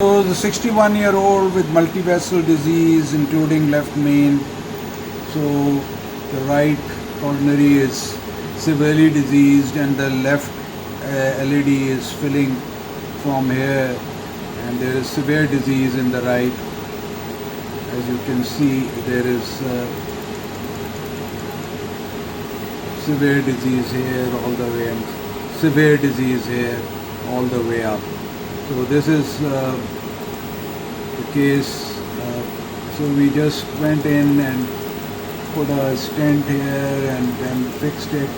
So the 61-year-old with multivessel disease including left main. So the right coronary is severely diseased and the left LED is filling from here, and there is severe disease in the right. As you can see, there is severe disease here all the way and severe disease here all the way up. So this is the case. So we just went in and put a stent here and then fixed it,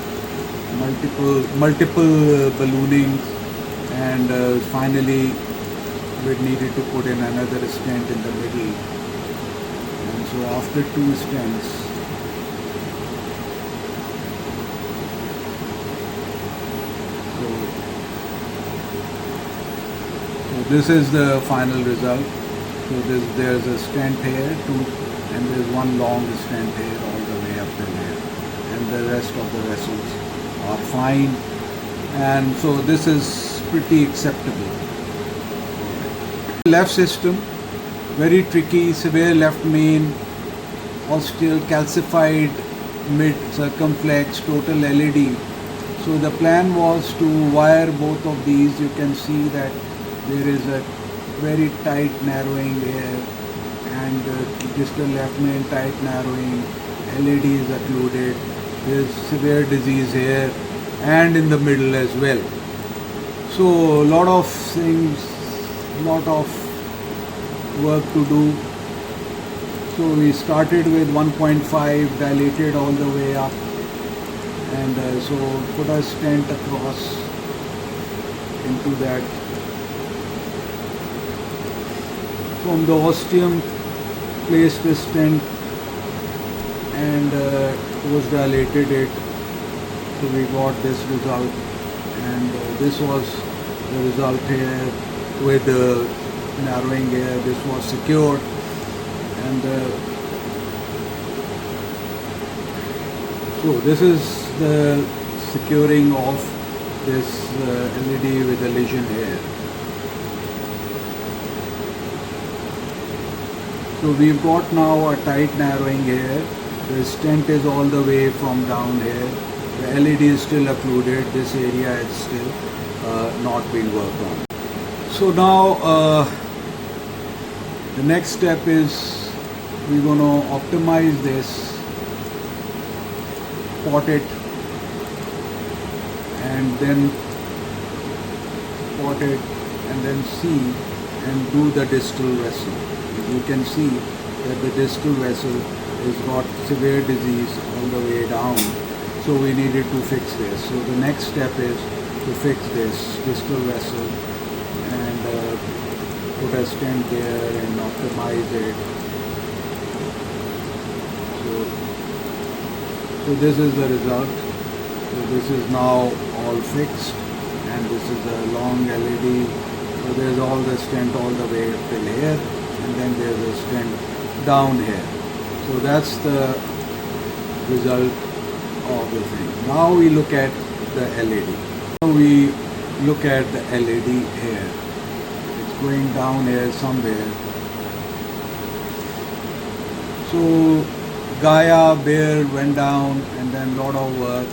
multiple ballooning, and finally we needed to put in another stent in the middle. And so after two stents, so this is the final result. So there's a stent here too, and there's one long stent here all the way up in here, and the rest of the vessels are fine, and so this is pretty acceptable. Left system, very tricky, severe left main, ostial calcified mid circumflex, total LED. So the plan was to wire both of these. You can see that there is a very tight narrowing here, and distal left main tight narrowing, LED is occluded, there is severe disease here and in the middle as well. So a lot of things, lot of work to do. So we started with 1.5, dilated all the way up, and so put a stent across into that. From the ostium, placed a stent and post dilated it. So we got this result, and this was the result here with the narrowing here. This was secured, and so this is the securing of this LED with the lesion here. So we've got now a tight narrowing here. The stent is all the way from down here. The LED is still occluded. This area is still not been worked on. So now the next step is we're going to optimize this, pot it, and then pot it, and then see and do the distal vessel. You can see that the distal vessel has got severe disease all the way down, so we needed to fix this. So the next step is to fix this distal vessel and put a stent there and optimize it. So this is the result. So this is now all fixed, and this is a long LED. So there's all the stent all the way till here, and then there's a stent down here. So that's the result of the thing. Now we look at the LED. Now we look at the LED here. It's going down here somewhere. So Gaia, Bear went down, and then lot of work.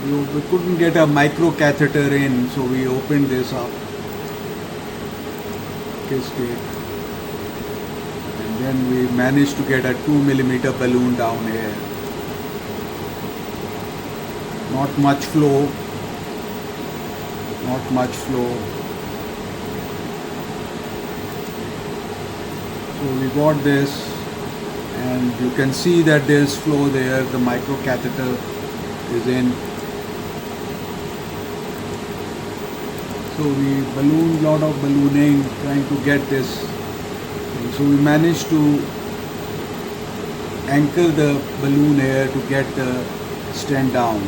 We couldn't get a micro catheter in, so we opened this up, kissed it, and then we managed to get a 2mm balloon down here. Not much flow, not much flow. So we got this, and you can see that there's flow there. The micro catheter is in. So we ballooned, lot of ballooning, trying to get this. And so we managed to anchor the balloon here to get the stent down.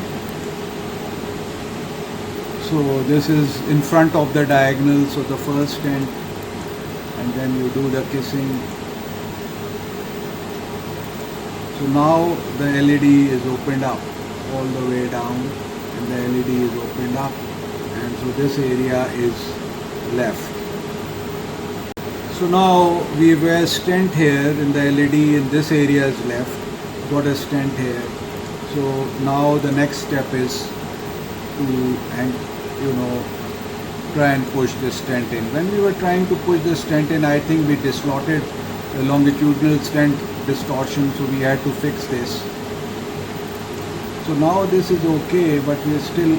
So this is in front of the diagonal, so the first stent, and then you do the kissing. So now the LED is opened up all the way down, and the LED is opened up, and so So this area is left. So now we have a stent here in the LED, and this area is left. Got a stent here. So now the next step is to try and push the stent in. When we were trying to push the stent in, I think we distorted the longitudinal stent distortion, so we had to fix this. So now this is okay, but we are still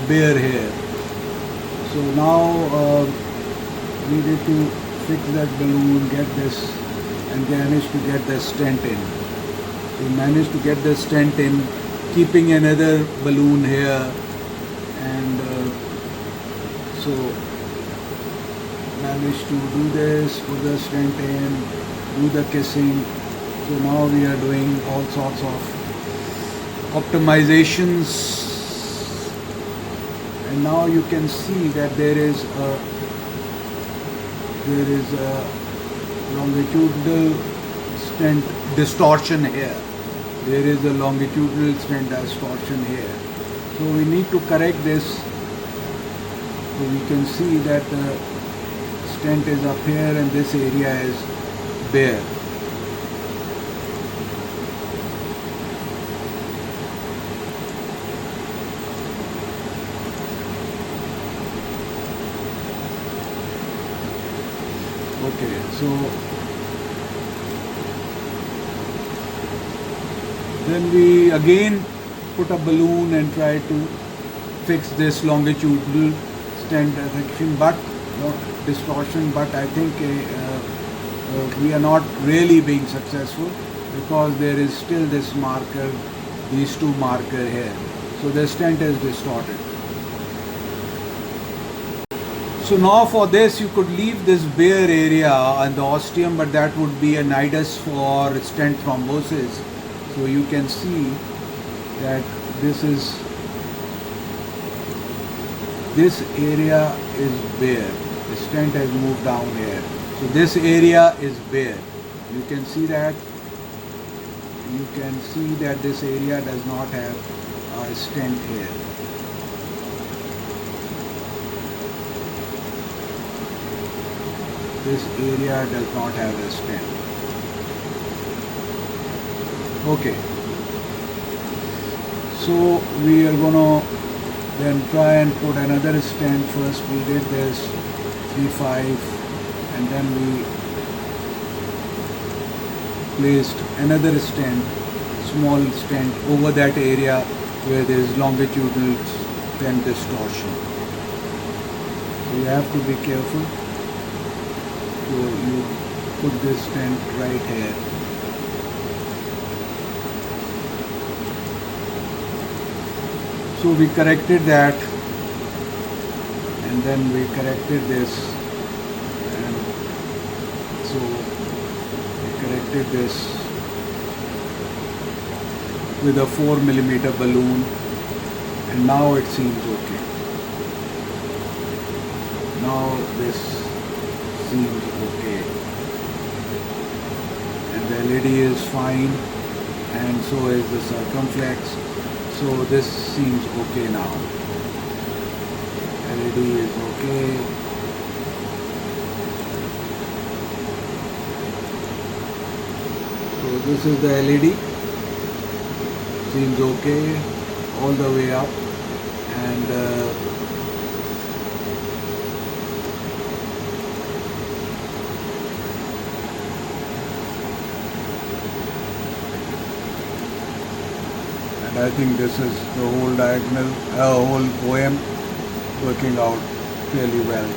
bare here. So now we need to fix that balloon, get this, and manage to get the stent in. We managed to get the stent in, keeping another balloon here, and so managed to do this, put the stent in, do the kissing. So now we are doing all sorts of optimizations, and now you can see that there is a longitudinal stent distortion here. There is a longitudinal stent distortion here. So we need to correct this. So we can see that the stent is up here and this area is bare. Okay, so then we again put a balloon and try to fix this longitudinal stent distortion, but I think we are not really being successful because there is still this marker, these two marker here. So the stent is distorted. So now for this you could leave this bare area and the ostium, but that would be a nidus for stent thrombosis. So you can see that this area is bare. The stent has moved down here. So this area is bare. You can see that. You can see that this area does not have a stent here. This area does not have a stent. Okay. So we are gonna then try and put another stent. First we did this 3-5, and then we placed another stent, small stent, over that area where there is longitudinal stent distortion. So you have to be careful. So you put this stent right here. So we corrected that, and then we corrected this, and so we corrected this with a 4mm balloon, and now it seems okay. Now this seems okay, and the LED is fine, and so is the circumflex. So this seems okay now. LED is okay. So this is the LED. Seems okay all the way up, and I think this is the whole diagonal, whole poem working out really well.